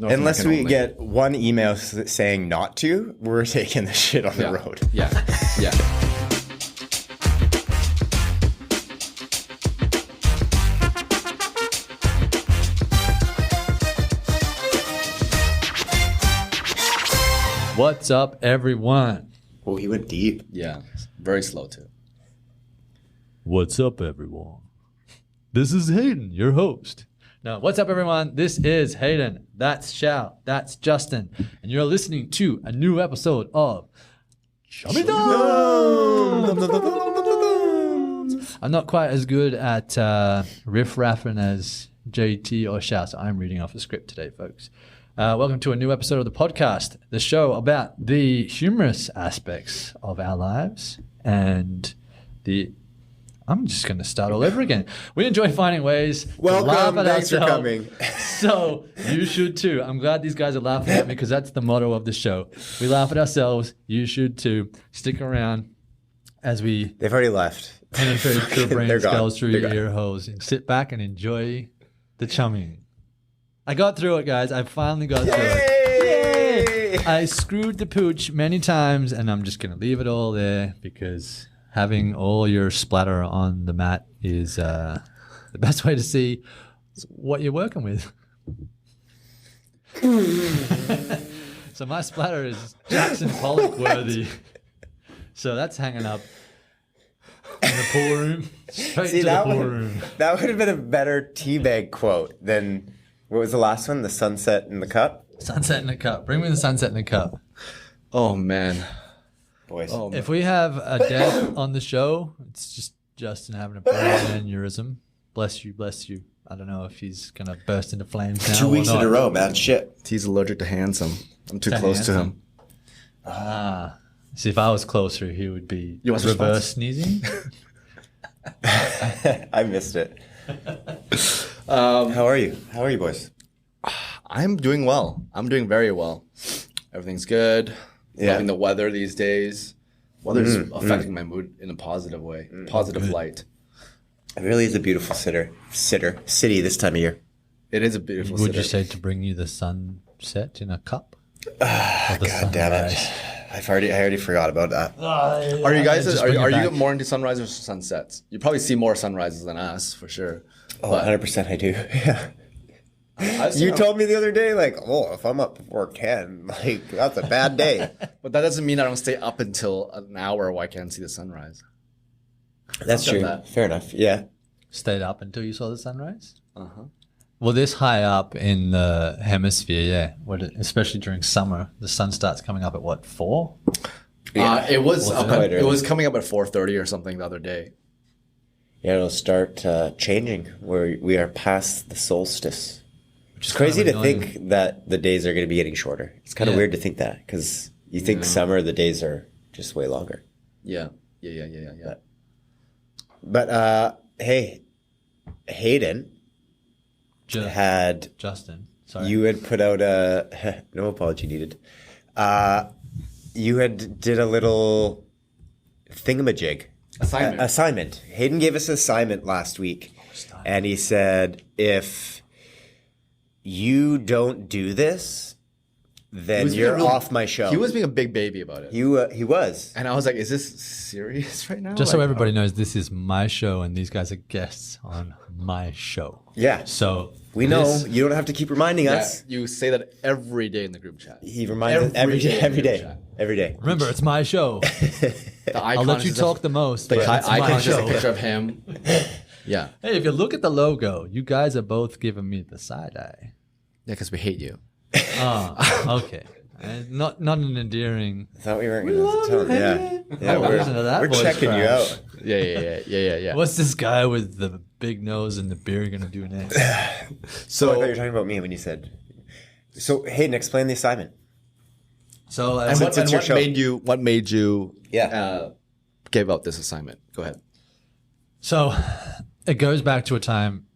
Unless we get one email saying not to, we're taking the shit on the road. Yeah. What's up, everyone? Oh, he went deep. Yeah. Very slow too. What's up, everyone? This is Hayden, your host. Now, what's up, everyone? This is Hayden. That's Shao. That's Justin. And you're listening to a new episode of Chummy Thumbs. I'm not quite as good at riff-raffing as JT or Shao, so I'm reading off the script today, folks. Welcome to a new episode of the podcast, the show about the humorous aspects of our lives and I'm just going to start all over again. We enjoy finding ways to laugh at thanks ourselves. for coming. So you should too. I'm glad these guys are laughing at me because that's the motto of the show. We laugh at ourselves. You should too. Stick around as we They've already left. penetrate through brain They're gone. skulls through They're your gone. ear holes and sit back and enjoy the chumming. I got through it, guys. I finally got through it. Yay! I screwed the pooch many times, and I'm just going to leave it all there because having all your splatter on the mat is the best way to see what you're working with. So my splatter is Jackson Pollock worthy. So that's hanging up in the pool room. Straight See, to the pool room. that would have been a better teabag quote than, what was the last one? The sunset in the cup? Sunset in a cup. Bring me the sunset in a cup. Oh man. Boys. Oh, If we have a death on the show, it's just Justin having a brain aneurysm. Bless you, bless you. I don't know if he's going to burst into flames now 2 weeks or in not. a row, man. Shit. he's allergic to handsome. I'm too To close to handsome. him. See, if I was closer, he would be You want reverse response? sneezing. I missed it. How are you? How are you, boys? I'm doing well. I'm doing very well. Everything's good. Yeah. Loving the weather these days. Weather's affecting my mood in a positive way. Positive light. It really is a beautiful city this time of year. It is a beautiful Would city. you say to bring you the sunset in a cup? God damn it. I already forgot about that. Are you guys? Just Are bring it you back. more into sunrises or sunsets? You probably see more sunrises than us, for sure. Oh, 100% I do. Yeah. I've You seen- told me the other day, like, oh, if I'm up before 10, like, that's a bad day. but that doesn't mean I don't stay up until an hour where I can't see the sunrise. That's I've done true. that. Fair enough. Yeah. Stayed up until you saw the sunrise? Uh-huh. Well, this high up in the hemisphere, yeah, especially during summer, the sun starts coming up at what, 4? It was Well, quite it early. was coming up at 4:30 or something the other day. Yeah, it'll start changing where we are past the solstice. Which It's crazy kind to of annoying. think that the days are going to be getting shorter. It's kind of Yeah. weird to think that because you think summer, the days are just way longer. Yeah. But hey, Hayden had Justin, sorry. you had put out a no apology needed. You had did a little thingamajig assignment. Hayden gave us an assignment last week, and he said if you don't do this, then you're off my show. He was being a big baby about it. He was. And I was like, is this serious right now? Just so Like, everybody knows, this is my show, and these guys are guests on my show. Yeah. So We know this- you don't have to keep reminding yeah, us. you say that every day in the group chat. He reminds us every day. Every day. Remember, it's my show. The I'll let you talk the most. But The it's my icon is just a show. picture of him. Yeah. Hey, if you look at the logo, you guys are both giving me the side eye. Yeah, because we hate you. Oh, okay. Not an endearing. I thought we weren't going to tell him. Yeah. Oh, listen to that we're voice checking you crack. out. Yeah. What's this guy with the big nose and the beard gonna do next? So I thought you were talking about me when you said. So Hayden, explain the assignment. So And Since it's your show. what made you Yeah. give out this assignment? Go ahead. So it goes back to a time,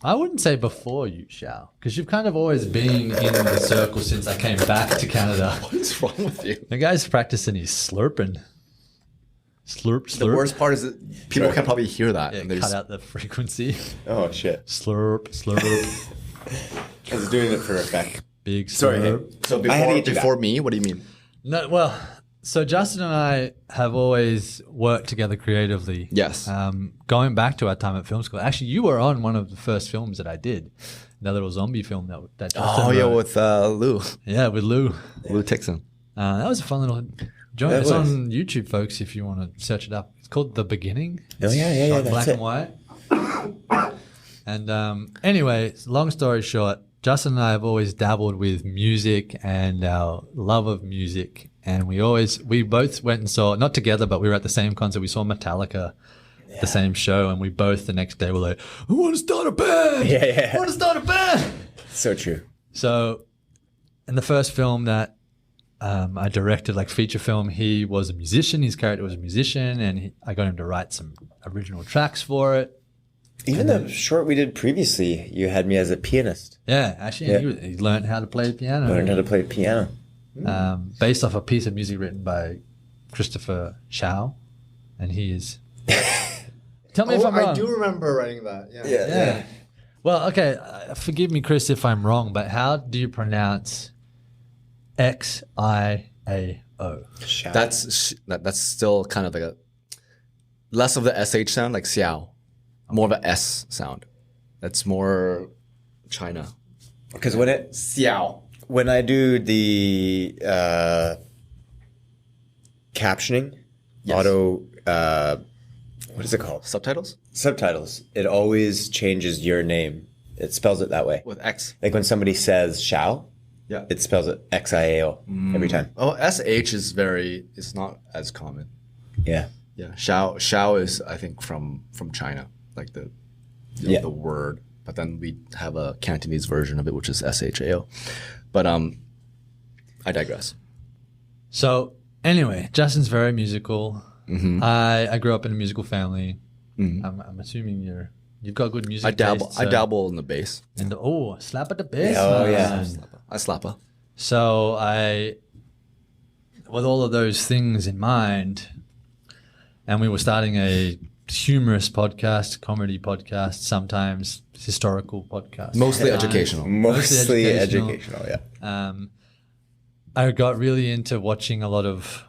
I wouldn't say before you, Shao, because you've kind of always been in the circle since I came back to Canada. What is wrong with you? The guy's practicing his slurping. Slurp, slurp. The worst part is that people can probably hear that. Yeah, and they cut just- out the frequency. Oh shit! Slurp, slurp. I was doing it for effect. Big Sorry, slurp. So I had to get you before me, what do you mean? No, well, so Justin and I have always worked together creatively. Yes. Going back to our time at film school, actually, you were on one of the first films that I did, that little zombie film that Justin wrote. with Lou. Yeah, with Lou. Lou Tixon. That was a fun little joint. That It's was. on YouTube, folks, if you want to search it up. It's called The Beginning. Oh, yeah, Shot that's black it. and white. And anyway, long story short, Justin and I have always dabbled with music and our love of music. And we both went and saw, not together, but we were at the same concert. We saw Metallica, the same show. And we both the next day were like, I want to start a band. Yeah. I want to start a band. So true. So in the first film that I directed, like feature film, he was a musician. His character was a musician. And I got him to write some original tracks for it. Even the short we did previously, you had me as a pianist. Yeah, actually, Yeah. he learned how to play the piano. Learned how to play piano. Based off a piece of music written by Christopher Shao, and he is. Tell me if I'm wrong. I do remember writing that. Yeah. Yeah. Well, okay. Forgive me, Chris, if I'm wrong, but how do you pronounce XIAO? That's still kind of like a less of the SH sound, like Xiao. More of a S sound. That's more China. Because when I do the captioning, Yes. auto, what is it called? Subtitles? Subtitles. It always changes your name. It spells it that way. With X. Like when somebody says Shao, Yeah. it spells it XIAO every time. Oh, SH is it's not as common. Yeah. Yeah. Shao is, I think, from China. Like the the word. But then we have a Cantonese version of it, which is SHAO. But I digress. So anyway, Justin's very musical. Mm-hmm. I grew up in a musical family. I'm assuming you've got good music. I dabble. taste, I dabble in the bass. And slap at the bass. Oh, man. yeah. I slapper. So with all of those things in mind, and we were starting a humorous podcast, comedy podcast, sometimes historical podcast. Mostly educational. Mostly educational. educational, yeah. I got really into watching a lot of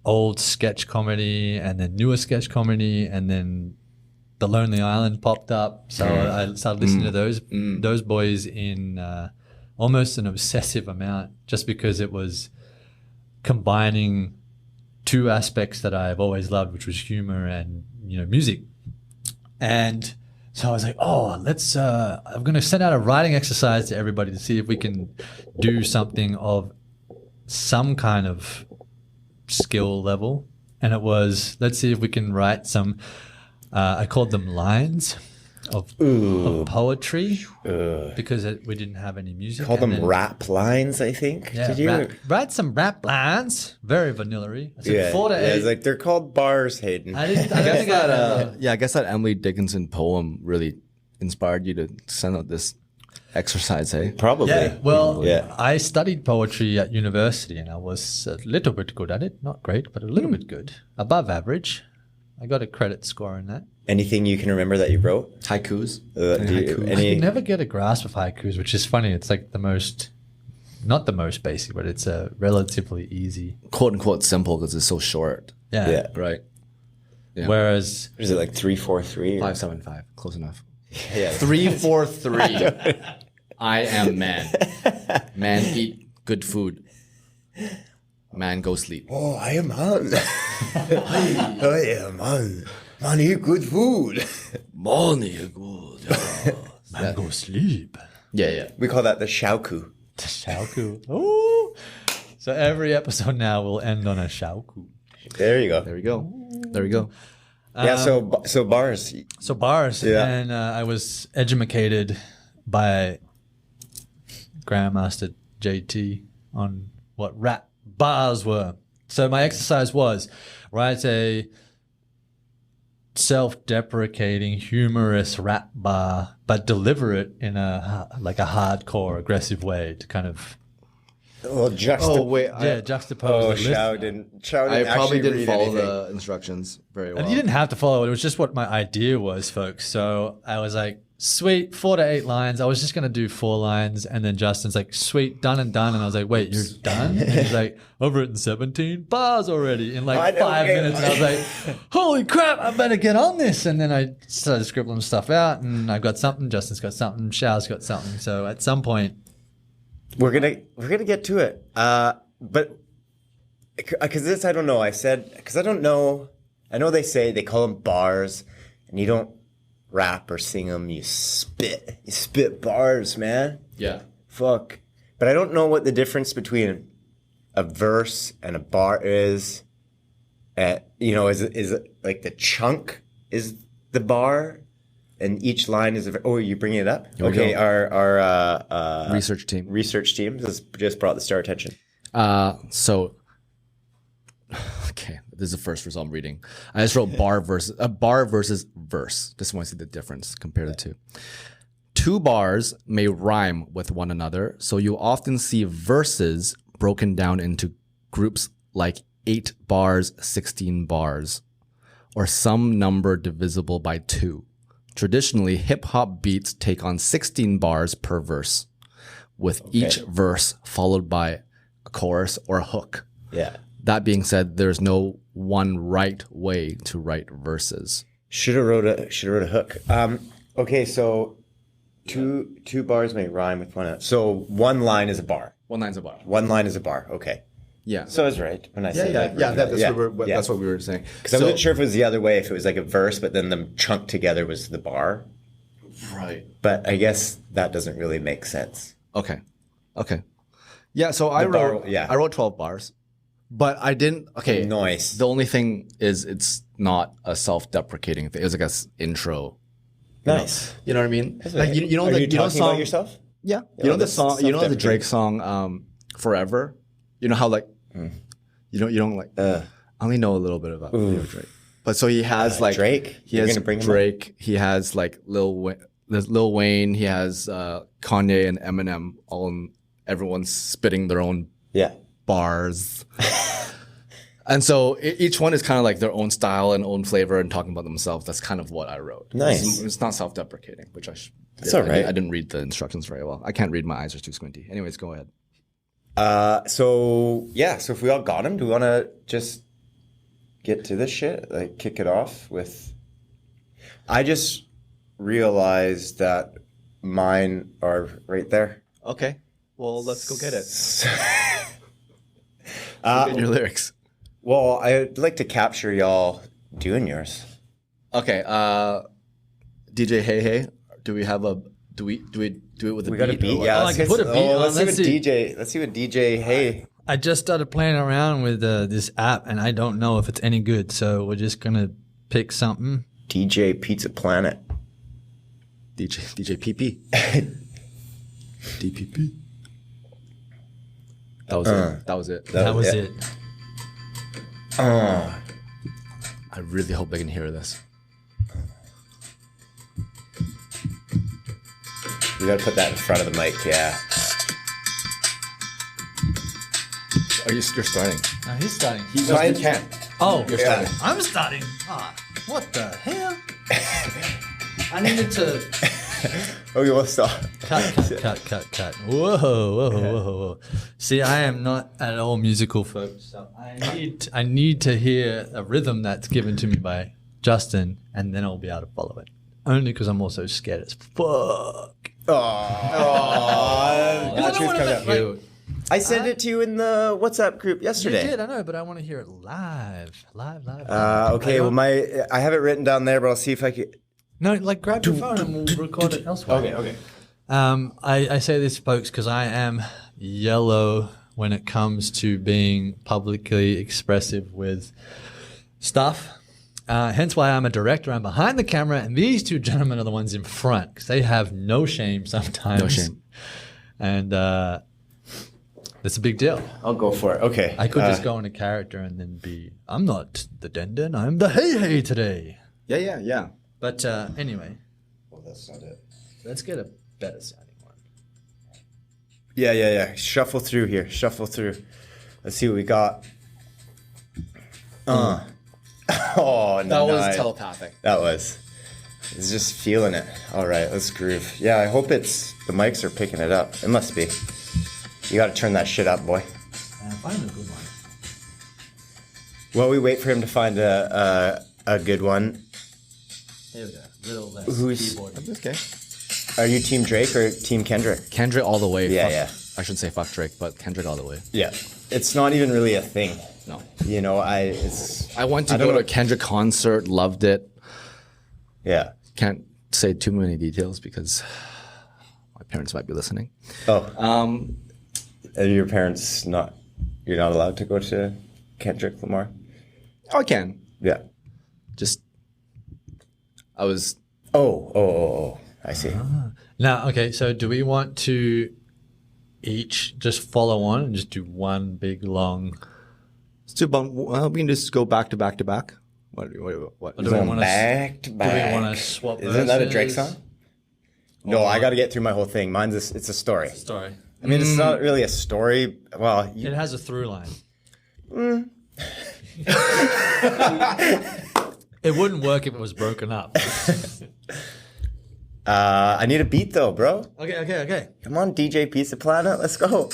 old sketch comedy and then newer sketch comedy, and then The Lonely Island popped up. So I started listening to those boys in almost an obsessive amount, just because it was combining two aspects that I've always loved, which was humor and music. And so I was like, I'm going to send out a writing exercise to everybody to see if we can do something of some kind of skill level. And it was, let's see if we can write some, I called them lines of poetry, because we didn't have any music. Call them then- rap lines, I think. Yeah, Did you? write some rap lines. Very vanilla-y. I said Yeah, 4 to 8. it's like they're called bars, Hayden. I don't think I I guess that Emily Dickinson poem really inspired you to send out this exercise, hey? Probably. Yeah, well, Yeah. I studied poetry at university, and I was a little bit good at it. Not great, but a little bit good. Above average. I got a credit score in that. Anything you can remember that you wrote? Haikus. I could never get a grasp of haikus, which is funny. It's like not the most basic, but it's a relatively easy. Quote unquote simple because it's so short. Yeah. Yeah. Right. Yeah. Whereas, What is it, like 3-4-3? 575. Close enough. Yeah. 3-4-3. I am man. Man eat good food. Man go sleep. Oh, I am man. I am man. Man, eat good food. Morning good. man, go sleep. Yeah. We call that the shaoku. Shaoku. Ooh. So every episode now will end on a shaoku. There you go. There we go. There we go. Yeah, so bars. So bars. Yeah. And I was educated by Grandmaster JT on what rap bars were. So my exercise was write a self-deprecating, humorous rap bar, but deliver it in a hardcore, aggressive way to kind of Well, Oh wait, Yeah, juxtapose the list. Shao didn't. Shao I didn't probably actually didn't read follow anything. the instructions very well. And you didn't have to follow it. It was just what my idea was, folks. So I was like, sweet, 4 to 8 lines. I was just going to do 4 lines. And then Justin's like, sweet, done and done. And I was like, wait, you're done? And he's like, I've written 17 bars already in like 5 minutes. And I was like, holy crap, I better get on this. And then I started scribbling stuff out. And I've got something. Justin's got something. Shao's got something. So at some point, We're gonna get to it. But because this I don't know. I said because I don't know. I know they call them bars, and you don't rap or sing them. You spit. You spit bars, man. Yeah. Fuck. But I don't know what the difference between a verse and a bar is. Is it like the chunk is the bar, and each line is a. Oh, are you bringing it up? Here we Okay, go. our Research team. research team just brought this to our attention. Okay, this is the first result I'm reading. I just wrote bar versus verse. Just want to see the difference, compare the two. 2 bars may rhyme with one another, so you often see verses broken down into groups like 8 bars, 16 bars, or some number divisible by 2. Traditionally, hip-hop beats take on 16 bars per verse, with each verse followed by a chorus or a hook. Yeah. That being said, there's no one right way to write verses. Should have wrote a hook. Okay, so two bars may rhyme with one another. So one line is a bar. One line's a bar. One line is a bar. Okay. Yeah. So I was right when I said that. That's what we were saying. Because I wasn't sure if it was the other way, if it was like a verse, but then the chunk together was the bar. Right. But I guess that doesn't really make sense. Okay. Yeah. So I wrote 12 bars, but I didn't. Okay. Nice. The only thing is, it's not a self-deprecating thing. It was like intro. Nice. You know what I mean? Are Like you talking about yourself? Yeah. Yeah, You know the that's song. You know the self-deprecating. Drake song, "Forever." You know how like you don't like. I only know a little bit about Drake, but so he has like Drake. He You're has gonna bring him Drake. He has like there's Lil Wayne. He has Kanye and Eminem. Everyone's spitting their own bars. And so each one is kind of like their own style and own flavor and talking about themselves. That's kind of what I wrote. Nice. It's not self-deprecating, which That's all right. I didn't read the instructions very well. I can't read. My eyes are too squinty. Anyways, go ahead. So if we all got him, do we want to just get to this shit? Like kick it off with. I just realized that mine are right there. Okay. Well, let's go get it. Get your lyrics. Well, I'd like to capture y'all doing yours. Okay. DJ Hey Hey. Do we do it with a beat? We got a beat, or what? yeah. I can put a beat on. Let's see Let's what DJ. Hey, I just started playing around with this app, and I don't know if it's any good. So we're just gonna pick something. DJ Pizza Planet. DJ PP. DPP. That was it. That was it. That was it. I really hope they can hear this. We gotta put that in front of the mic, yeah. You're starting. No, he's starting. No, I can't. Oh, You're starting. I'm starting. What the hell? I needed to Okay, we'll stop. cut. Whoa. See, I am not at all musical, folks. So I need to hear a rhythm that's given to me by Justin, and then I'll be able to follow it. Only because I'm also scared as fuck. I sent it to you in the WhatsApp group yesterday. You did, I know, but I want to hear it live. Okay, well, I have it written down there, but I'll see if I can. No, like grab your phone and we'll record it elsewhere. Okay. I say this, folks, because I am yellow when it comes to being publicly expressive with stuff. Hence why I'm a director. I'm behind the camera, and these two gentlemen are the ones in front because they have no shame sometimes. No shame. And that's a big deal. I'll go for it. Okay. I could just go into character and then I'm not the Denden, I'm the Hey today. Yeah. But anyway, Well, that's not it. let's get a better sounding one. Yeah. Shuffle through here. Shuffle through. Let's see what we got. Oh, That was nice. telepathic. That was. It's just feeling it. All right, let's groove. Yeah, I hope the mics are picking it up. It must be. You got to turn that shit up, boy. Find a good one. While we wait for him to find a good one, Here we go. Little less Who's- keyboard. Okay. are you Team Drake or Team Kendrick? Kendrick all the way. Yeah. I shouldn't say fuck Drake, but Kendrick all the way. Yeah. It's not even really a thing. No. You know, I went to I don't go to know. a Kendrick concert, loved it. Yeah. Can't say too many details because my parents might be listening. Oh, Um, are your parents not? You're not allowed to go to Kendrick Lamar? I can. Yeah. Just, I was. Oh. I see. Now, okay, so do we want to each just follow on and just do one big long? We can just go back to back to back. What? Or do we Going want back to to? back. Do we want to swap? Isn't that a Drake verses? song? No, I got to get through my whole thing. It's a story. Sorry, I mean, it's not really a story. Well, it has a through line. It wouldn't work if it was broken up. I need a beat though, bro. Okay. Come on, DJ Pizza Planet, let's go.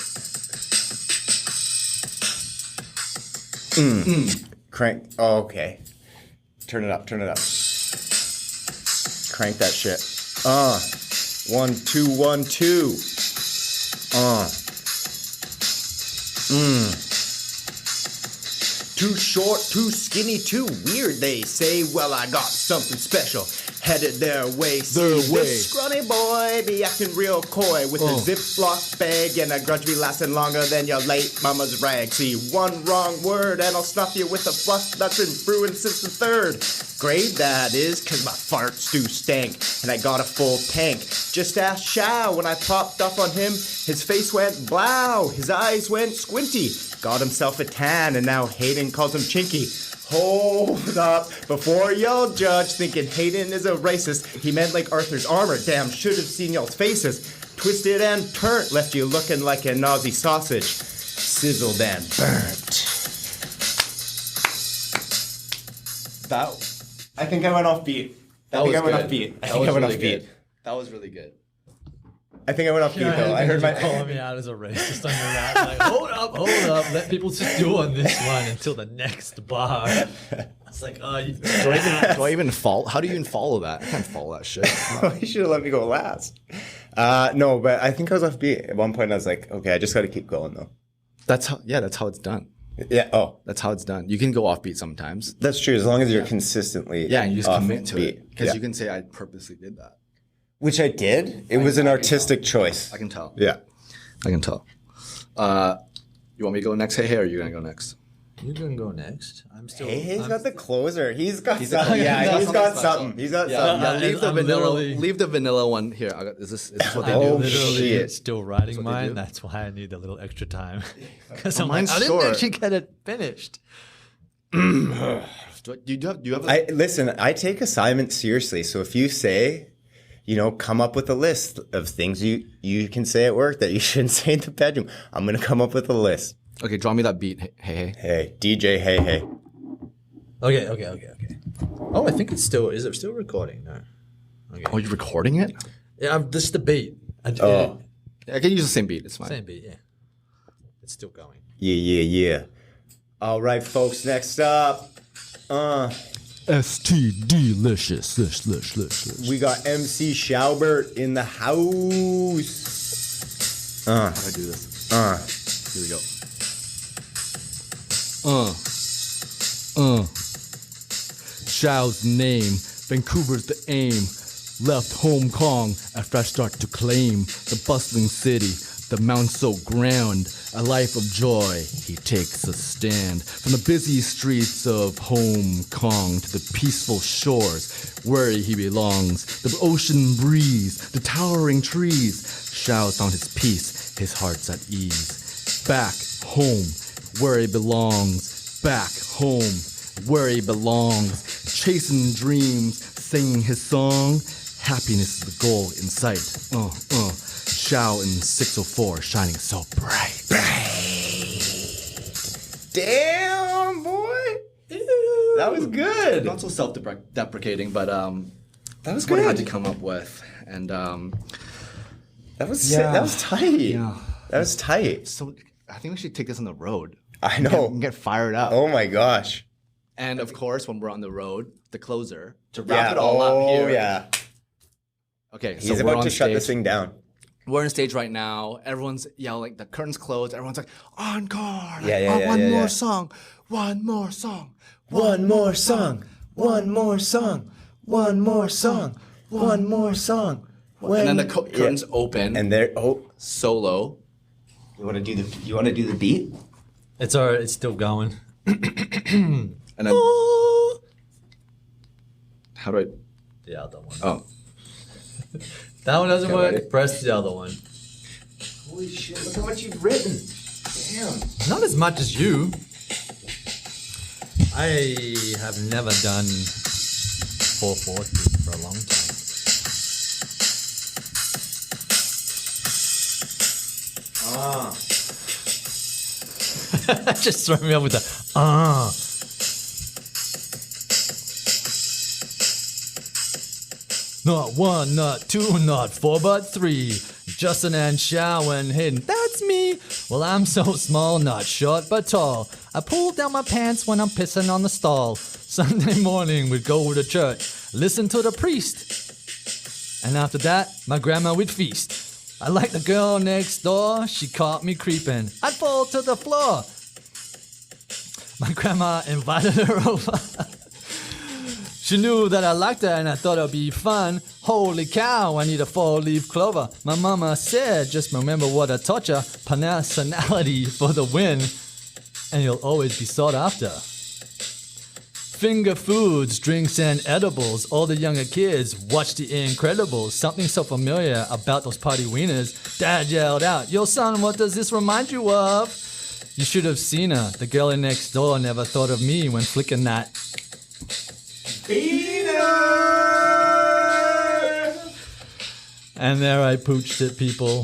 Crank. Oh, okay. Turn it up. Crank that shit. 1, 2, 1, 2. Too short, too skinny, too weird, they say. Well, I got something special headed their way. See, this scrawny boy be acting real coy with a Ziploc bag and a grudge be lasting longer than your late mama's rag. See, one wrong word and I'll snuff you with a fluff that's been brewing since the 3rd grade. That is, cause my farts do stank and I got a full tank. Just ask Shao when I popped up on him. His face went blow, his eyes went squinty. Got himself a tan and now Hayden calls him chinky. Hold up, before y'all judge thinking Hayden is a racist. He meant like Arthur's armor, damn, should have seen y'all's faces. Twisted and turnt, left you looking like a Nazi sausage. Sizzled and burnt. I think I went off beat. I think I went off beat. That was really good. I think I went off beat though. I heard my... calling me out as a racist on your rap. Like, hold up, let people just do on this one until the next bar. It's like, do I even follow? How do you even follow that? I can't follow that shit. You should have let me go last. No, but I think I was off beat. At one point I was like, okay, I just got to keep going though. That's how it's done. Yeah, That's how it's done. You can go offbeat sometimes. that's true. As long as you're consistently Yeah, and you just off commit to beat. it. Because Yeah. you can say, I purposely did that. Which I did. It was an artistic choice. I can tell. Yeah. I can tell. You want me to go next? Hey, or are you going to go next? You're gonna go next. I'm still. He's got the closer. He's got the something. closer. Yeah, he's got Special. something. He's got Yeah, something. leave the I'm vanilla. literally- Leave the vanilla one here. Is this what they I'm do? Oh, literally shit. still writing what they mine. do? That's why I need a little extra time. Because Oh, I'm like, mine's I didn't short. actually get it finished. Do you have a, Listen, I take assignments seriously. So if you say, come up with a list of things you can say at work that you shouldn't say in the bedroom, I'm going to come up with a list. Okay, draw me that beat. Hey. Hey, DJ, hey. Okay. Oh, I think it's still. Is it still recording? No. Okay. Oh, you're recording it? Yeah, this is the beat. Oh. I can use the same beat. It's fine. Same beat. Yeah. It's still going. Yeah. All right, folks, next up. STD-licious. We got MC Schaubert in the house. How do I do this? Here we go. Shao's name, Vancouver's the aim. Left HomeKong, a fresh start to claim the bustling city, the mount so grand, a life of joy. He takes a stand from the busy streets of HomeKong to the peaceful shores where he belongs. The ocean breeze, the towering trees. Shao found his peace, his heart's at ease. Back home, where he belongs. Back home, where he belongs. Chasing dreams, singing his song. Happiness is the goal in sight. Shao in 604 shining so bright. Damn, boy. That was good. Not so self-deprecating, but That was what I good. had to come up with. And That was sick. That was tight. Yeah. That was tight. So I think we should take this on the road. I know. Get fired up. Oh my gosh. And of course, when we're on the road, the closer to wrap it all up here. Oh yeah. Okay, He's so we're about on to shut stage. this thing down. We're on stage right now. Everyone's yelling. The curtain's closed. Everyone's like, encore. Like, Yeah, one more yeah. song. One more song. One more song. One more song. One more song. One more song. And then the curtains open. And there. Solo. You want to do the beat? It's all right. It's still going. And then. How do I? The other one. Oh. That one doesn't work. ready? Press the other one. Holy shit! Look how much you've written. Damn. Not as much as you. I have never done 4/4 for a long time. Just throw me off with the Not one, not two, not four, but three. Justin and Shao and Hayden. That's me. Well, I'm so small, not short, but tall. I pull down my pants when I'm pissing on the stall. Sunday morning, we'd go to church, listen to the priest. And after that, my grandma would feast. I like the girl next door. She caught me creeping. I'd fall to the floor. My grandma invited her over. She knew that I liked her and I thought it'd be fun. Holy cow, I need a 4-leaf clover. My mama said, just remember what I taught ya. Personality for the win, and you'll always be sought after. Finger foods, drinks, and edibles. All the younger kids watch The Incredibles. Something so familiar about those party wieners. Dad yelled out, "Yo son, what does this remind you of?" You should have seen her. The girl in next door never thought of me when flicking that. And there I pooched it, people.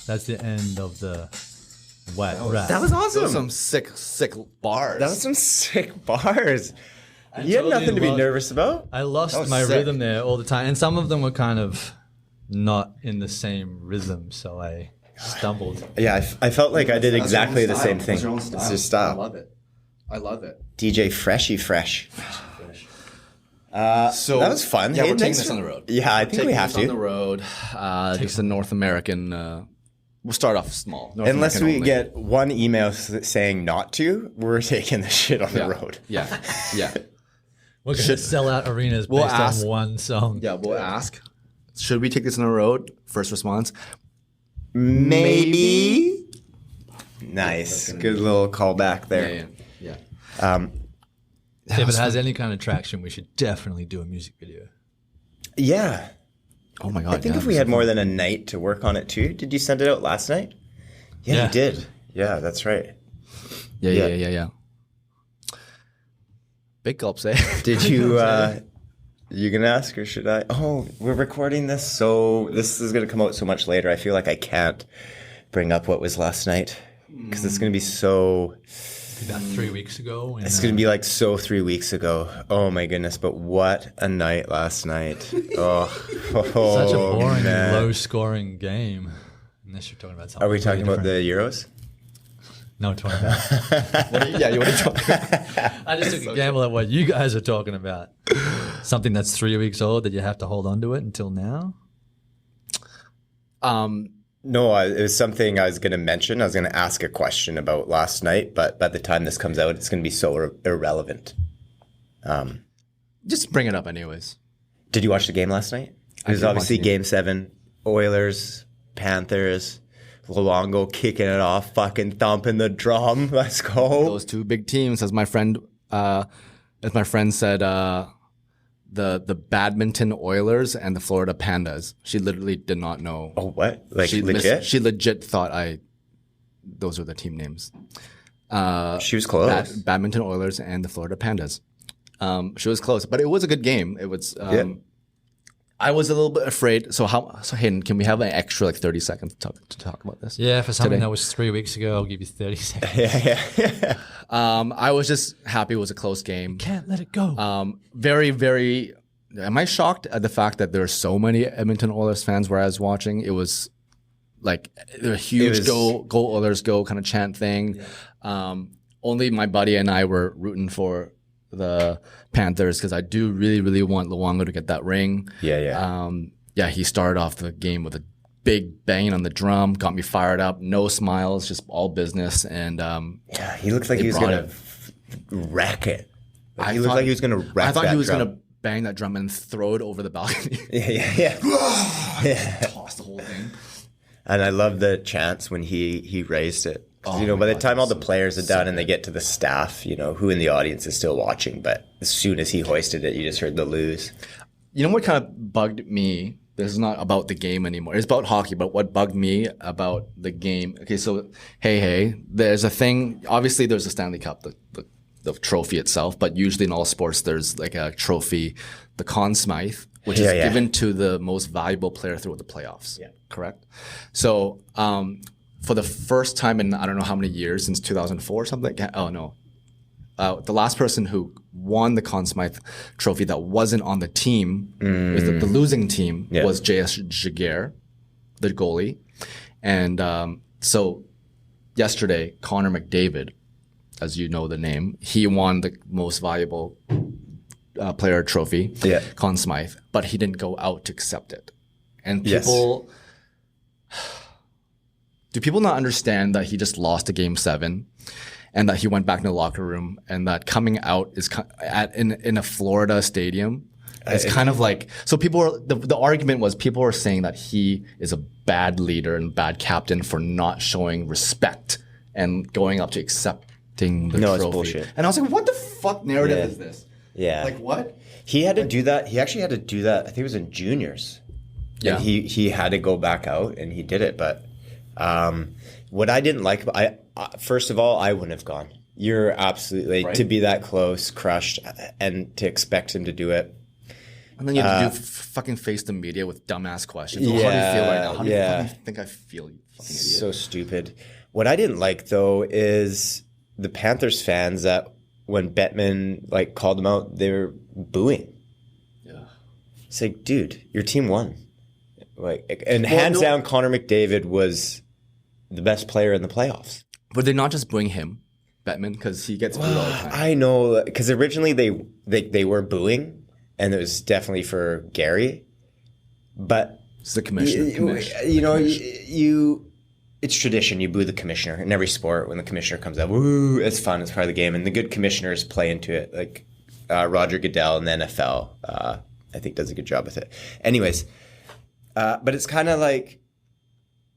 That's the end of the wet rap. That was Those awesome. are some sick bars. That was some sick bars. You had totally nothing to be lost- nervous about. I lost That was my sick. rhythm there all the time. And some of them were kind of not in the same rhythm, so I stumbled. Yeah, I felt like I did That's your own exactly the style. same thing. That's your own It's style. your style. I love it. DJ Freshy Fresh. So That was fun. Yeah, Hey, we're taking thanks this for- on the road. Yeah, I think Taking we have this on the to. road. Just a North American. We'll start off small. North Unless American we only. get one email saying not to, we're taking the shit on the road. Yeah, yeah, We're going to sell out arenas We'll based ask- on one song. yeah. We'll ask. Should we take this on the road? First response. Maybe. Nice. Good little callback there. Yeah. If it has any kind of traction, we should definitely do a music video. Yeah. Oh my god. I think yeah, if we had more than a night to work on it too. Did you send it out last night? Yeah, Yeah. you did. Yeah, that's right. Yeah. Big gulps, eh? Did you you gonna ask or should I? Oh, we're recording this, so this is gonna come out so much later. I feel like I can't bring up what was last night because it's gonna be so. About 3 weeks ago. It's gonna be like so 3 weeks ago. Oh my goodness! But what a night last night. Oh, Such a boring, man. low-scoring game. Unless you're talking about something. Are we talking about different. the Euros? No, we're talking about. What are you talking about? I just took a gamble at what you guys are talking about. Something that's 3 weeks old that you have to hold on to it until now. No, it was something I was going to mention. I was going to ask a question about last night, but by the time this comes out, it's going to be so irrelevant. Just bring it up, anyways. Did you watch the game last night? It was did obviously watch the game. Game 7. Oilers, Panthers, Luongo kicking it off, fucking thumping the drum. Let's go. Those two big teams, as my friend said, the badminton Oilers and the Florida Pandas. She literally did not know. Oh, what? Like she legit? She legit thought those were the team names. She was close. Badminton Oilers and the Florida Pandas. She was close, but it was a good game. It was. I was a little bit afraid. So Hayden, can we have an extra 30 seconds to talk about this? Yeah, for something today? that was 3 weeks ago, I'll give you 30 seconds. Yeah. I was just happy it was a close game. Can't let it go. Very, very. Am I shocked at the fact that there are so many Edmonton Oilers fans where I was watching? It was like a huge go Oilers go kind of chant thing. Yeah. Only my buddy and I were rooting for the Panthers because I do really, really want Luongo to get that ring. Yeah. He started off the game with a big banging on the drum, got me fired up. No smiles, just all business. And he looked like he was gonna wreck it. He looked like he was gonna wreck. I thought that he was drum. gonna bang that drum and throw it over the balcony. Yeah. Toss the whole thing. And I love the chants when he raised it. By the time all the players are done and they get to the staff, who in the audience is still watching, but as soon as he hoisted it, you just heard the lose. You know what kind of bugged me? This is not about the game anymore. It's about hockey, but what bugged me about the game? Okay, so hey, there's a thing. Obviously, there's a Stanley Cup, the trophy itself, but usually in all sports, there's like a trophy, the Conn Smythe, which is given to the most valuable player throughout the playoffs. Yeah. Correct? So, for the first time in I don't know how many years, since 2004 or something. Oh no, the last person who won the Conn Smythe trophy that wasn't on the team, is the losing team, was J.S. Jaguar, the goalie, and so yesterday Connor McDavid, as you know the name, he won the most valuable player trophy, Conn Smythe, but he didn't go out to accept it, and people. Do people not understand that he just lost a game 7 and that he went back in the locker room and that coming out is in a Florida stadium? It's kind of like, so the argument was people were saying that he is a bad leader and bad captain for not showing respect and going up to accepting the trophy. It's bullshit. And I was like, what the fuck narrative is this? Yeah. Like what? He had to do that. He actually had to do that. I think it was in juniors. Yeah. And he had to go back out and he did it. But what I didn't like, first of all, I wouldn't have gone. You're absolutely right. To be that close, crushed, and to expect him to do it. And then you have to fucking face the media with dumbass questions. Well, how do you feel right now? How do you fucking think I feel, you fucking idiot? So stupid. What I didn't like, though, is the Panthers fans that when Bettman called them out, they were booing. Yeah. It's like, dude, your team won. Hands down, Connor McDavid was the best player in the playoffs. Were they not just booing him, Bettman? Because he gets booed all the time. I know, because originally they were booing, and it was definitely for Gary. But it's the commissioner. It's tradition. You boo the commissioner in every sport. When the commissioner comes out, woo, it's fun. It's part of the game, and the good commissioners play into it. Like Roger Goodell in the NFL, I think does a good job with it. Anyways. But it's kind of like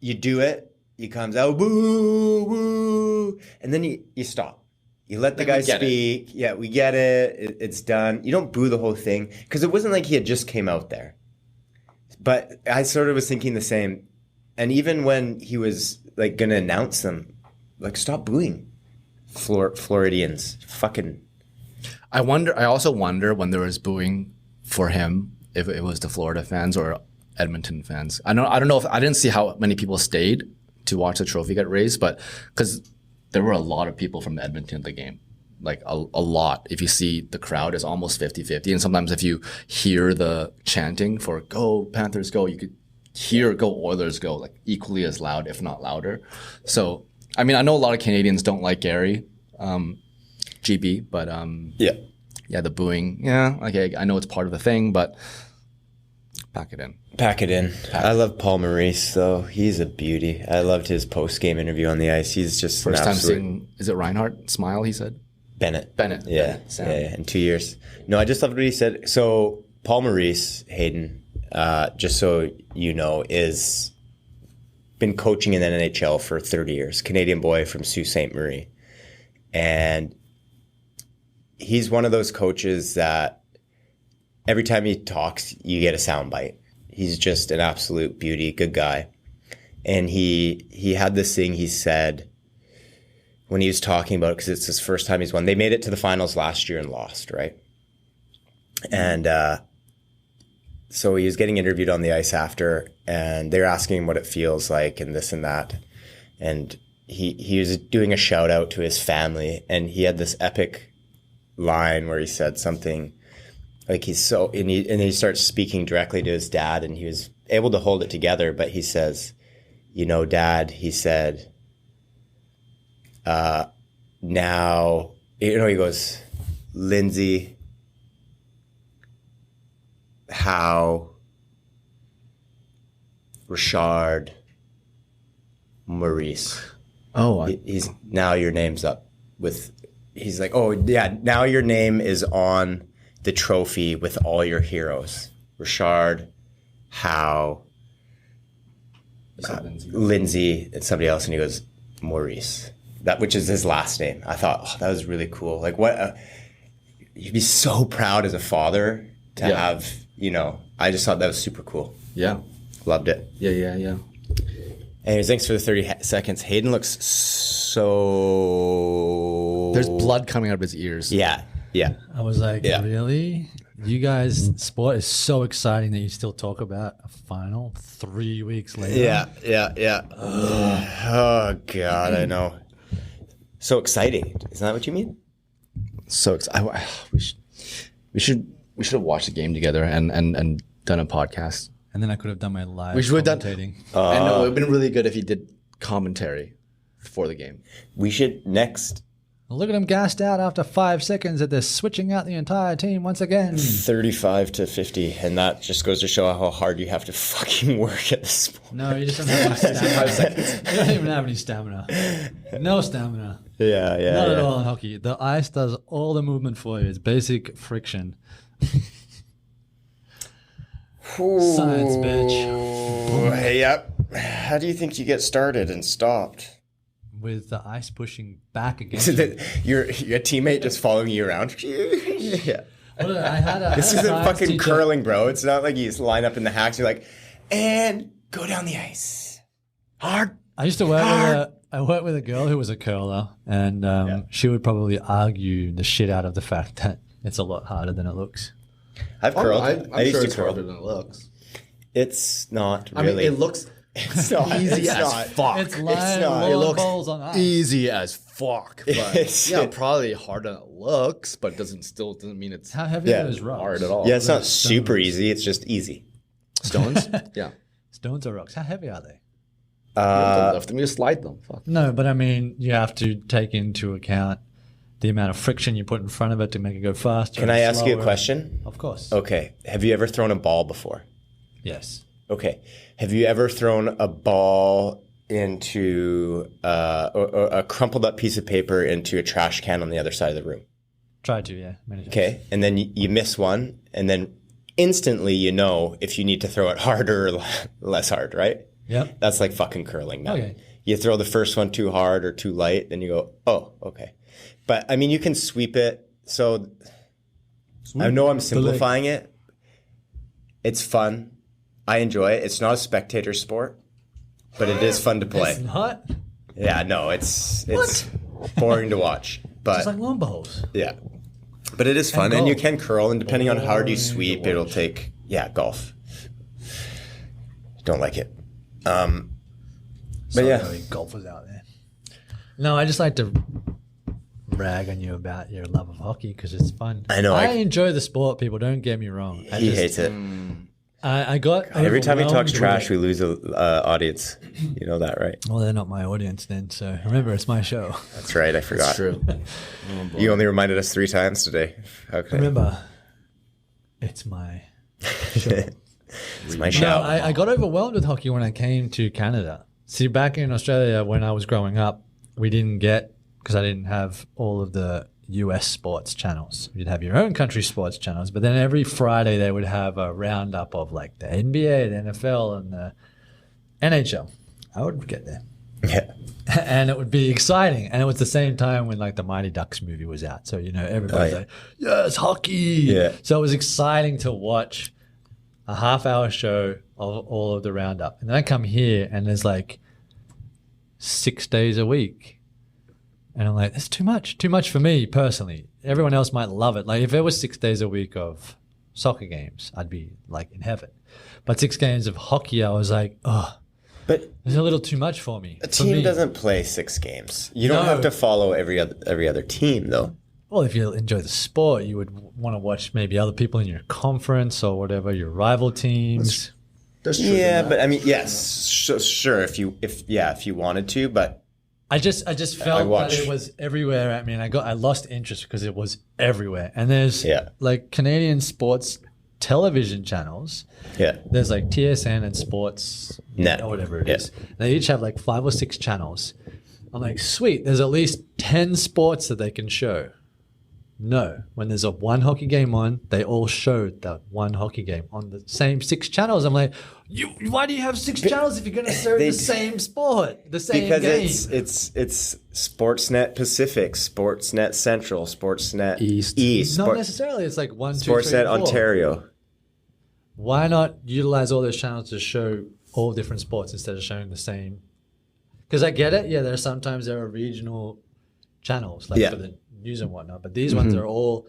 you do it, he comes out, woo, woo, and then you stop. You let the guy speak. Yeah, we get it. It's done. You don't boo the whole thing because it wasn't like he had just came out there. But I sort of was thinking the same. And even when he was going to announce them, stop booing Floridians. Fucking. I also wonder when there was booing for him, if it was the Florida fans or Edmonton fans. I don't know if I didn't see how many people stayed to watch the trophy get raised, but because there were a lot of people from Edmonton at the game, a lot. If you see the crowd is almost 50-50, and sometimes if you hear the chanting for "Go Panthers, go," you could hear "Go Oilers, go" equally as loud, if not louder. So I mean, I know a lot of Canadians don't like Gary, GB, but the booing, okay, I know it's part of the thing, but. Pack it in. I love Paul Maurice, though. He's a beauty. I loved his post-game interview on the ice. He's just first time seeing. Is it Reinhardt? Smile, he said. Bennett. Yeah, in 2 years. No, I just loved what he said. So Paul Maurice, Hayden, just so you know, is been coaching in the NHL for 30 years. Canadian boy from Sault Ste. Marie, and he's one of those coaches that. Every time he talks, you get a soundbite. He's just an absolute beauty, good guy. And he had this thing he said when he was talking about it, because it's his first time he's won. They made it to the finals last year and lost, right? And so he was getting interviewed on the ice after, and they're asking him what it feels like and this and that. And he was doing a shout out to his family, and he had this epic line where he said something like and he starts speaking directly to his dad, and he was able to hold it together, but he says, you know, Dad, he said, now, you know, he goes, Lindsay, How, Richard, Maurice. Oh, He's now your name's up with. He's like, oh yeah, now your name is on the trophy with all your heroes. Richard, How, Lindsay, and somebody else, and he goes Maurice. Which is his last name. I thought, oh, that was really cool. Like, what? You'd be so proud as a father to have. You know, I just thought that was super cool. Yeah, loved it. Yeah. Anyways, thanks for the 30 seconds. Hayden looks so... There's blood coming out of his ears. Yeah. I was like, really? You guys, sport is so exciting that you still talk about a final 3 weeks later. Yeah. Oh, God, I know. So exciting. Isn't that what you mean? So exciting. We should have watched the game together and done a podcast. And then I could have done my live commentating. I know, it would have been really good if you did commentary for the game. We should next... Look at them gassed out after 5 seconds that they're switching out the entire team once again. 35 to 50, and that just goes to show how hard you have to fucking work at this sport. No, you just don't have any stamina. You don't even have any stamina. No stamina. Yeah. Not at all in hockey. The ice does all the movement for you. It's basic friction. Science, bitch. Yep. How do you think you get started and stopped? With the ice pushing back against you. Your teammate just following you around? Yeah. This isn't fucking teacher. Curling, bro. It's not like you line up in the hacks. You're like, and go down the ice. Hard. I used to work with a girl who was a curler, and she would probably argue the shit out of the fact that it's a lot harder than it looks. I've curled. I'm used sure to it's curl. harder than it looks. It's not really. I mean, it looks it's not easy it's as not. fuck. It's lying not. It looks balls on ice. easy as fuck. But It's- probably harder than it looks, but doesn't mean it's How heavy Yeah. are those rocks? hard at all. Yeah, it's not Stones. super easy. It's just easy. Stones? Yeah. Stones or rocks? How heavy are they? You have to lift them, you just slide them. Fuck. No, but I mean, you have to take into account the amount of friction you put in front of it to make it go faster. Can or I ask you a slower. question? Of course. Okay. Have you ever thrown a ball before? Yes. Okay. Have you ever thrown a ball into or a crumpled up piece of paper into a trash can on the other side of the room? Tried to, yeah. Many times. Okay. And then you miss one, and then instantly you know if you need to throw it harder or less hard, right? Yep. That's like fucking curling, man. Okay. You throw the first one too hard or too light, then you go, oh, okay. But I mean, you can sweep it. So I know I'm simplifying it. It's fun. I enjoy it. It's not a spectator sport, but it is fun to play. It's not. Yeah, no, it's boring to watch, but It's like lawn bowls. yeah, but it is fun, and you can curl, and depending on how hard you sweep, it'll take golf. Don't like it, but yeah, Golfers out there. No, I just like to rag on you about your love of hockey because it's fun. I know, I enjoy the sport. People, don't get me wrong. he hates it. I got Every time he talks overwhelmed trash, with- we lose a audience. You know that, right? Well, they're not my audience then. So remember, it's my show. That's right. I forgot. That's true. You only reminded us 3 times today. Okay, Remember, it's my show. it's my No, shout. I got overwhelmed with hockey when I came to Canada. See, back in Australia when I was growing up, we didn't get, because I didn't have all of the US sports channels. You'd have your own country sports channels, but then every Friday they would have a roundup of like the NBA, the NFL, and the NHL. I would get there. Yeah. And it would be exciting. And it was the same time when like the Mighty Ducks movie was out. So, you know, everybody's like, yes, hockey. Yeah. So it was exciting to watch a half-hour show of all of the roundup. And then I come here and there's like 6 days a week. And I'm like, that's too much for me personally. Everyone else might love it. Like if it was 6 days a week of soccer games, I'd be like in heaven. But 6 games of hockey, I was like, oh, But it's a little too much for me. a team doesn't play 6 games. You don't have to follow every other team, though. Well, if you enjoy the sport, you would want to watch maybe other people in your conference or whatever, your rival teams. There's Yeah, but I mean, yes, sure. If you wanted to, but I just felt that it was everywhere at me, and I lost interest because it was everywhere. And there's like Canadian sports television channels. yeah, There's like TSN and Sports Net or whatever it is. They each have like 5 or 6 channels. I'm like, sweet. There's at least 10 sports that they can show. No, when there's a 1 hockey game on, they all show that 1 hockey game on the same 6 channels. I'm like, why do you have 6 channels if you're going to show the same sport, the same game? Because it's Sportsnet Pacific, Sportsnet Central, Sportsnet East. Not necessarily. It's like 1, 2, 3, Sportsnet 4. Ontario. Why not utilize all those channels to show all different sports instead of showing the same? Because I get it. Yeah, sometimes there are regional channels like for the news and whatnot, but these ones are all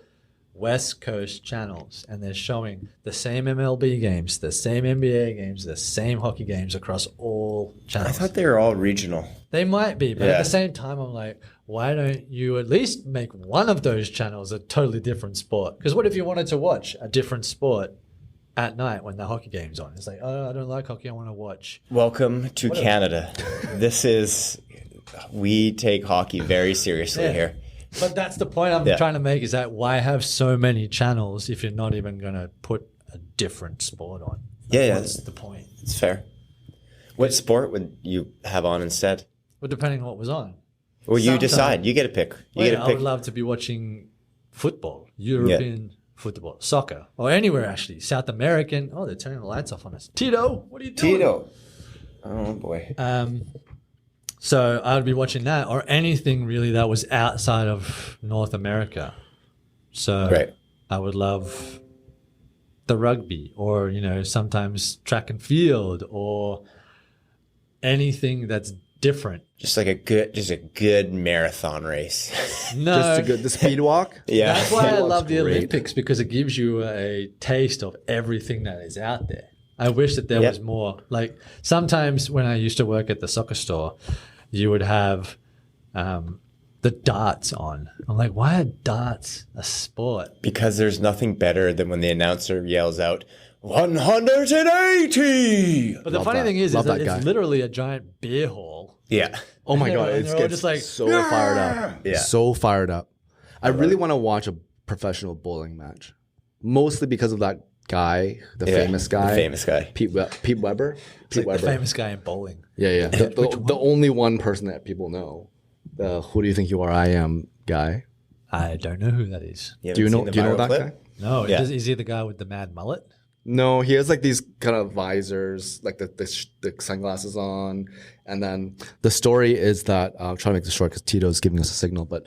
West Coast channels, and they're showing the same MLB games, the same NBA games, the same hockey games across all channels. I thought they were all regional. They might be, but at the same time, I'm like, why don't you at least make one of those channels a totally different sport? Because what if you wanted to watch a different sport at night when the hockey game's on? It's like, oh, I don't like hockey, I want to watch. Welcome to Canada. We take hockey very seriously here. But that's the point I'm trying to make, is that why have so many channels if you're not even going to put a different sport on? What's the point? It's fair. What sport would you have on instead? Well, depending on what was on. Well, you decide. You get a pick. I would love to be watching football, European football, soccer, or anywhere actually. South American. Oh, they're turning the lights off on us. Tito, what are you doing? Tito. Oh, boy. So I would be watching that, or anything really that was outside of North America. So I would love the rugby, or sometimes track and field, or anything that's different. Just a good marathon race. No, the speed walk. Yeah, that's why I love the Olympics, because it gives you a taste of everything that is out there. I wish that there was more. Like sometimes when I used to work at the soccer store, you would have the darts on. I'm like, why are darts a sport? Because there's nothing better than when the announcer yells out, 180! But the funny thing is that it's literally a giant beer hall. Yeah. Oh my God. It's just like, so fired up. Yeah. So fired up. I really want to watch a professional bowling match. Mostly because of that guy, the famous guy. The famous guy. Pete Weber. The famous guy in bowling. Yeah. The only one person that people know. The who do you think you are, I am guy. I don't know who that is. Do you know that guy? No. Is he the guy with the mad mullet? No, he has like these kind of visors, like the sunglasses on. And then the story is that, I'm trying to make this short because Tito's giving us a signal, but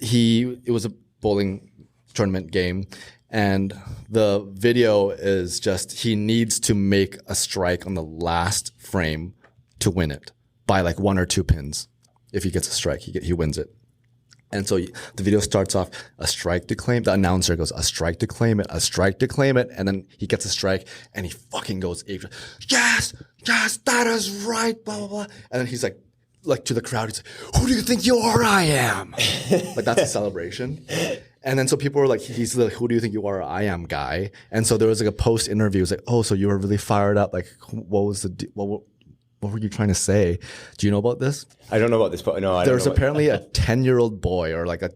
it was a bowling tournament game. And the video is just, he needs to make a strike on the last frame to win it by like 1 or 2 pins. If he gets a strike, he wins it. And so the video starts off, a strike to claim. The announcer goes, a strike to claim it, a strike to claim it. And then he gets a strike and he fucking goes, yes, that is right, blah, blah, blah. And then he's like to the crowd, he's like, who do you think you are, I am? Like that's a celebration. And then so people were like, he's the who do you think you are, I am guy. And so there was like a post interview. It was like, oh, so you were really fired up. Like, what were you trying to say? Do you know about this? I don't know about this, but no, I don't know. There's apparently a 10-year-old boy or like a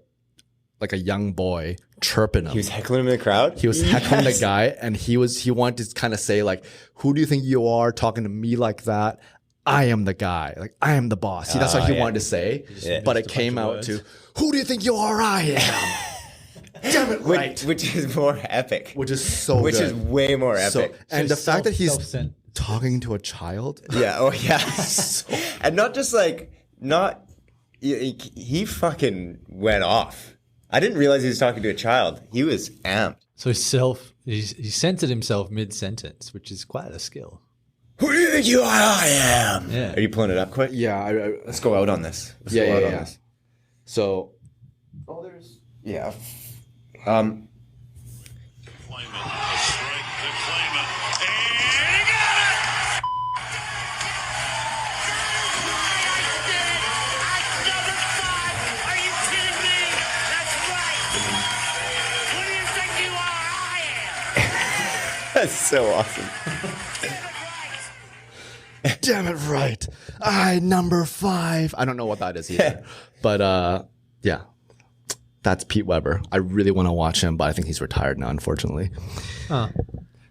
young boy chirping him. He was heckling him in the crowd? He was heckling the guy, and he wanted to kind of say like, who do you think you are talking to me like that? I am the guy. Like, I am the boss. See, that's what he wanted to say. Yeah. But it came out to, who do you think you are? I am. Damn it, right. Which is more epic. Which is so Which good. is way more epic. And the fact that he's talking to a child. Yeah. Oh, yeah. And not just like, he fucking went off. I didn't realize he was talking to a child. He was amped. So he censored himself mid-sentence, which is quite a skill. Who do you think you are? I am. Yeah. Are you pulling it up quick? Yeah. Let's go out on this. This. So. Oh, there's. Yeah. Claim it. A strike to claim it. And he got it! Another five! Are you kidding me? That's right! Who do you think you are? I am! That's so awesome. Damn it right. Number 5. I don't know what that is either. But yeah. That's Pete Weber. I really want to watch him, but I think he's retired now, unfortunately.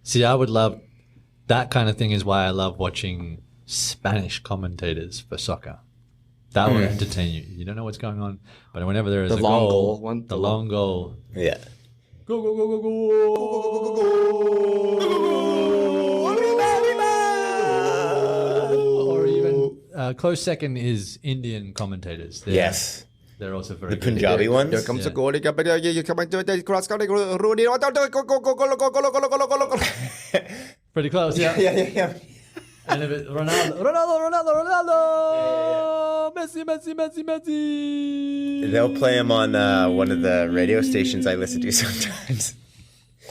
See, I would love that kind of thing. Is why I love watching Spanish commentators for soccer. That will entertain you. You don't know what's going on, but whenever there is The a long goal, goal one? the long goal, Yeah. go go go go go, or even close second is Indian commentators. Yes. They're also very The good. Punjabi ones. Here comes Yeah. the goal. You coming to the cross country. Rudy. Pretty close, yeah. Yeah. And if it Ronaldo, Messi. They'll play him on one of the radio stations I listen to sometimes.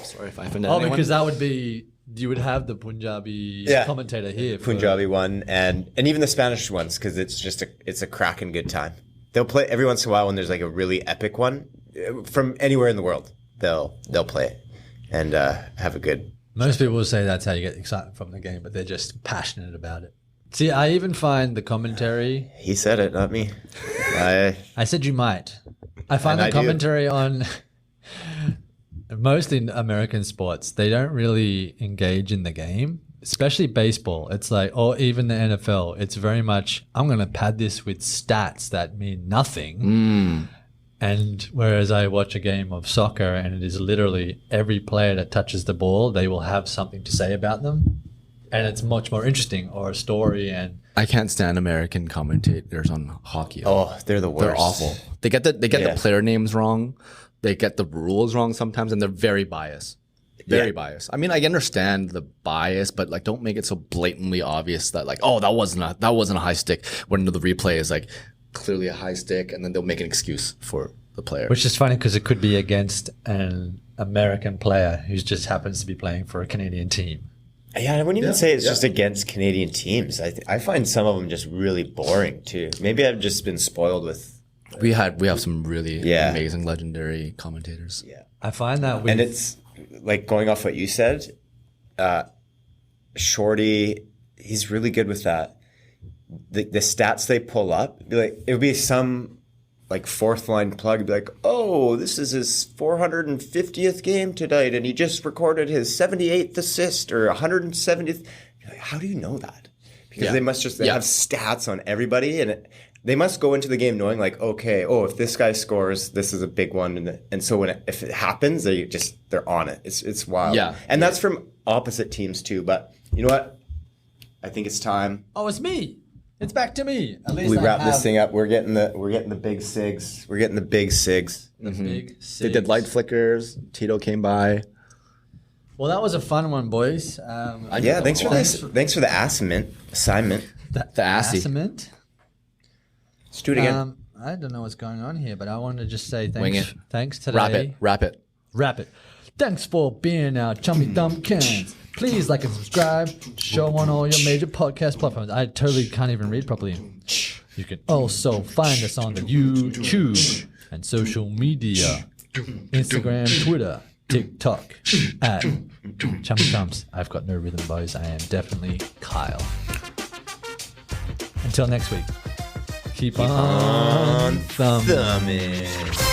Sorry if I offended Oh, anyone. because that would be you would have the Punjabi commentator here. For, Punjabi one and even the Spanish ones because it's a cracking good time. They'll play every once in a while when there's like a really epic one from anywhere in the world. They'll play it and have a good. Most people will say that's how you get excitement from the game, but they're just passionate about it. See, I even find the commentary. He said it, not me. I said you might. I find And the I do. commentary on most in American sports, they don't really engage in the game, especially baseball. It's like, or even the NFL, it's very much, I'm going to pad this with stats that mean nothing. And whereas I watch a game of soccer and it is literally every player that touches the ball, they will have something to say about them. And it's much more interesting, or a story. And I can't stand American commentators on hockey. Oh, they're the worst. They're awful. They get the player names wrong. They get the rules wrong sometimes, and they're very biased. Very biased. I mean, I understand the bias, but like, don't make it so blatantly obvious that like, oh, that wasn't a high stick. When the replay is like clearly a high stick, and then they'll make an excuse for the player. which is funny because it could be against an American player who just happens to be playing for a Canadian team. Yeah, I wouldn't even say it's just against Canadian teams. I find some of them just really boring too. Maybe I've just been spoiled with. We have some really amazing legendary commentators. Yeah, I find that and it's like going off what you said. Shorty, he's really good with that. The stats they pull up, it would be some like fourth line plug, it'd be like, oh, this is his 450th game tonight, and he just recorded his 78th assist or 170th. You're like, how do you know that? Because they must just have stats on everybody, and they must go into the game knowing like, okay, if this guy scores, this is a big one, and so if it happens, they're on it. It's wild. Yeah, and that's from opposite teams too. But you know what? I think it's time. Oh, it's me. It's back to me. At least We I wrap have this thing up. We're getting the big sigs. We're getting the big sigs. the big They six. did light flickers. Tito came by. Well, that was a fun one, boys. Yeah, thanks for this. Thanks for the assignment. The assy. Assessment. Let's do it again. I don't know what's going on here, but I wanted to just say Wing thanks. it. Thanks today. Wrap it. Wrap it. Thanks for being our Chummy Thumbkins. Please like and subscribe. Show on all your major podcast platforms. I totally can't even read properly. You can also find us on the YouTube and social media. Instagram, Twitter, TikTok at Chummy Thumbs. I've got no rhythm, boys. I am definitely Kyle. Until next week. Keep on thumbing. Thumbin'.